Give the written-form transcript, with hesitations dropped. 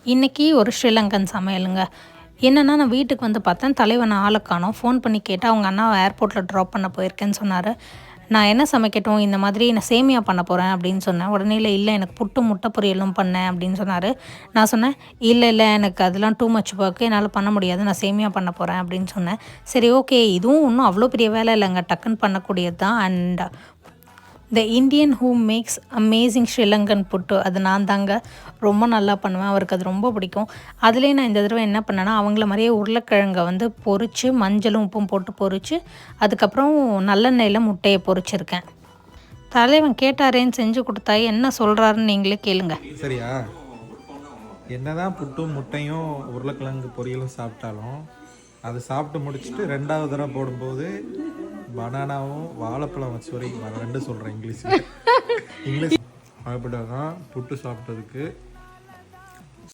இன்றைக்கி ஒரு ஸ்ரீலங்கன் சமையலுங்க. என்னென்னா நான் வீட்டுக்கு வந்து பார்த்தேன், தலைவன் ஆளை காணோம். ஃபோன் பண்ணி கேட்டால் அவங்க அண்ணாவை ஏர்போர்ட்டில் ட்ராப் பண்ண போயிருக்கேன்னு சொன்னார். நான் என்ன சமைக்கட்டும், இந்த மாதிரி நான் சேமியா பண்ண போகிறேன் அப்படின்னு சொன்னேன். உடனே இல்லை எனக்கு புட்டு முட்டை பொரியலும் பண்ணேன் அப்படின்னு சொன்னார். நான் சொன்னேன், இல்லை எனக்கு அதெல்லாம் டூ மச் ஒர்க்கு, என்னால் பண்ண முடியாது, நான் சேமியா பண்ண போகிறேன் அப்படின்னு சொன்னேன். சரி ஓகே, இதுவும் ஒன்றும் அவ்வளோ பெரிய வேலை இல்லைங்க, டக்குன்னு பண்ணக்கூடியது தான். And the Indian who makes amazing Sri Lankan puttu, அது நான் தாங்க. ரொம்ப நல்லா பண்ணுவேன், அவருக்கு அது ரொம்ப பிடிக்கும். அதுலேயே நான் இந்த தடவை என்ன பண்ணேன்னா, அவங்கள மாதிரியே உருளைக்கிழங்கை வந்து பொரித்து மஞ்சளும் உப்பும் போட்டு பொரித்து, அதுக்கப்புறம் நல்லெண்ணெயில் முட்டையை பொரிச்சிருக்கேன். தலைவன் கேட்டாரேன்னு செஞ்சு கொடுத்தா என்ன சொல்கிறாருன்னு நீங்களே கேளுங்க. சரியா? என்னதான் புட்டும் முட்டையும் உருளைக்கிழங்கு பொரியலும் சாப்பிட்டாலும் அதை சாப்பிட்டு முடிச்சுட்டு 2வது தடவை போடும்போது பனானாவும் வாழைப்பழம் வச்சு வரைக்கும் ரெண்டு சொல்கிறேன் இங்கிலீஷ். ஆகப்பட்டாதான் புட்டு சாப்பிட்டதுக்கு